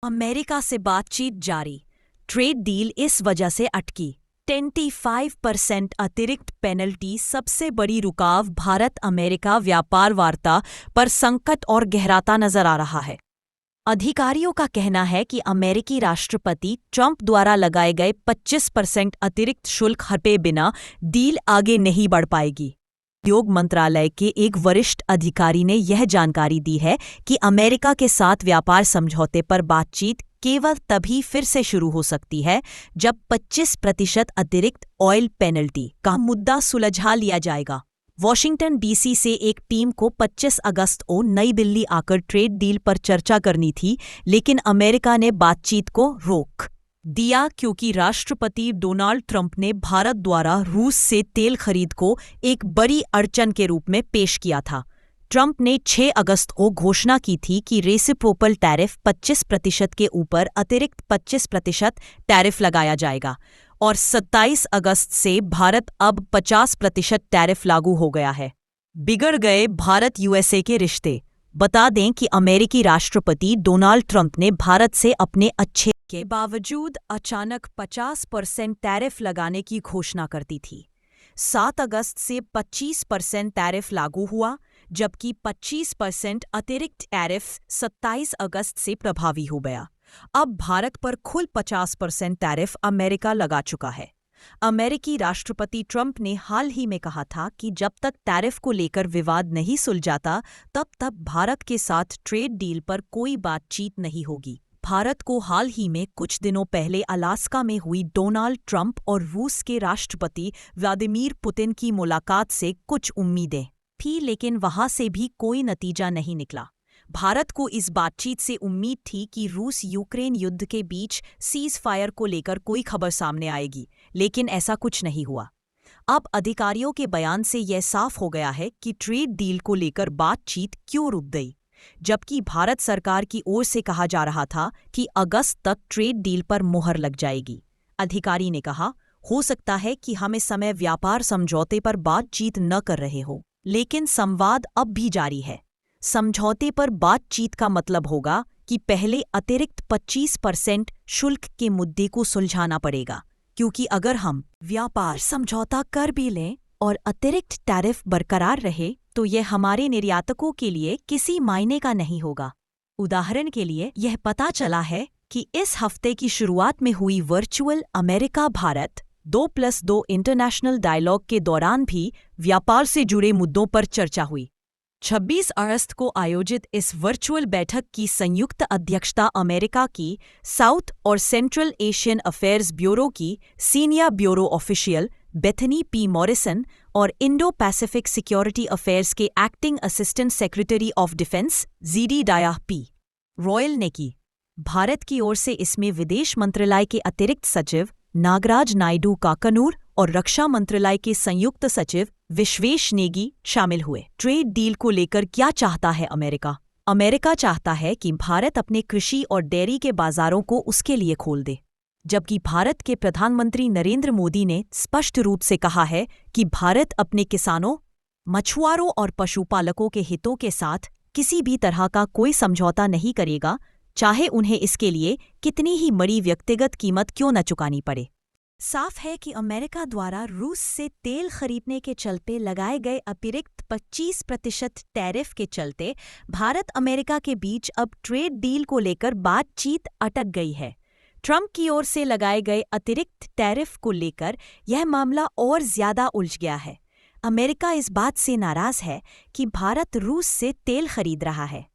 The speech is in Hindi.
अमेरिका से बातचीत जारी। ट्रेड डील इस वजह से अटकी। 25% अतिरिक्त पेनल्टी सबसे बड़ी रुकाव भारत अमेरिका व्यापार वार्ता पर संकट और गहराता नजर आ रहा है। अधिकारियों का कहना है कि अमेरिकी राष्ट्रपति ट्रंप द्वारा लगाए गए 25% अतिरिक्त शुल्क हटे बिना डील आगे नहीं बढ़ पाएगी। उद्योग मंत्रालय के एक वरिष्ठ अधिकारी ने यह जानकारी दी है कि अमेरिका के साथ व्यापार समझौते पर बातचीत केवल तभी फिर से शुरू हो सकती है जब 25% अतिरिक्त ऑयल पेनल्टी का मुद्दा सुलझा लिया जाएगा। वॉशिंगटन डीसी से एक टीम को 25 अगस्त को नई दिल्ली आकर ट्रेड डील पर चर्चा करनी थी, लेकिन अमेरिका ने बातचीत को रोक दिया क्योंकि राष्ट्रपति डोनाल्ड ट्रंप ने भारत द्वारा रूस से तेल खरीद को एक बड़ी अड़चन के रूप में पेश किया था। ट्रंप ने 6 अगस्त को घोषणा की थी कि रेसिप्रोकल टैरिफ 25% के ऊपर अतिरिक्त 25% टैरिफ लगाया जाएगा और 27 अगस्त से भारत अब 50% टैरिफ लागू हो गया है। बिगड़ गए भारत यूएसए के रिश्ते। बता दें कि अमेरिकी राष्ट्रपति डोनाल्ड ट्रंप ने भारत से अपने अच्छे के बावजूद अचानक 50% टैरिफ लगाने की घोषणा कर दी थी। 7 अगस्त से 25% टैरिफ लागू हुआ, जबकि 25% अतिरिक्त टैरिफ 27 अगस्त से प्रभावी हो गया। अब भारत पर कुल 50% टैरिफ अमेरिका लगा चुका है। अमेरिकी राष्ट्रपति ट्रंप ने हाल ही में कहा था कि जब तक टैरिफ को लेकर विवाद नहीं सुलझाता तब तक भारत के साथ ट्रेड डील पर कोई बातचीत नहीं होगी। भारत को हाल ही में कुछ दिनों पहले अलास्का में हुई डोनाल्ड ट्रंप और रूस के राष्ट्रपति व्लादिमीर पुतिन की मुलाकात से कुछ उम्मीदें थी, लेकिन वहां से भी कोई नतीजा नहीं निकला। भारत को इस बातचीत से उम्मीद थी कि रूस यूक्रेन युद्ध के बीच सीज फायर को लेकर कोई खबर सामने आएगी, लेकिन ऐसा कुछ नहीं हुआ। अब अधिकारियों के बयान से यह साफ हो गया है कि ट्रेड डील को लेकर बातचीत क्यों रुक गई, जबकि भारत सरकार की ओर से कहा जा रहा था कि अगस्त तक ट्रेड डील पर मुहर लग जाएगी। अधिकारी ने कहा, हो सकता है कि हम इस समय व्यापार समझौते पर बातचीत न कर रहे हो, लेकिन संवाद अब भी जारी है। समझौते पर बातचीत का मतलब होगा कि पहले अतिरिक्त 25% शुल्क के मुद्दे को सुलझाना पड़ेगा, क्योंकि अगर हम व्यापार समझौता कर भी लें और अतिरिक्त टैरिफ बरकरार रहे तो यह हमारे निर्यातकों के लिए किसी मायने का नहीं होगा। उदाहरण के लिए यह पता चला है कि इस हफ्ते की शुरुआत में हुई virtual America Bharat 2+2 international dialogue के दौरान भी व्यापार से जुड़े मुद्दों पर चर्चा हुई। 26 अगस्त को आयोजित इस वर्चुअल बैठक की संयुक्त अध्यक्षता अमेरिका की साउथ और सेंट्रल एशियन अफेयर्स ब्यूरो की senior bureau official Bethany P Morrison और इंडो पैसिफिक सिक्योरिटी अफेयर्स के acting assistant secretary of defence Jedidiah P Royal ने की। भारत की ओर से इसमें विदेश मंत्रालय के अतिरिक्त सचिव नागराज नायडू काकनूर और रक्षा मंत्रालय के संयुक्त सचिव विश्वेश नेगी शामिल हुए। ट्रेड डील को लेकर क्या चाहता है अमेरिका? अमेरिका चाहता है कि भारत अपने कृषि और डेयरी के बाजारों को उसके लिए खोल दे, जबकि भारत के प्रधानमंत्री नरेंद्र मोदी ने स्पष्ट रूप से कहा है कि भारत अपने किसानों, मछुआरों और पशुपालकों के हितों के साथ किसी भी तरह का कोई समझौता नहीं करेगा, चाहे उन्हें इसके लिए कितनी ही बड़ी व्यक्तिगत कीमत क्यों न चुकानी पड़े। साफ है कि अमेरिका द्वारा रूस से तेल खरीदने के चलते लगाए गए अतिरिक्त 25% टैरिफ के चलते भारत अमेरिका के बीच अब ट्रेड डील को लेकर बातचीत अटक गई है। ट्रंप की ओर से लगाए गए अतिरिक्त टैरिफ को लेकर यह मामला और ज्यादा उलझ गया है। अमेरिका इस बात से नाराज है कि भारत रूस से तेल खरीद रहा है,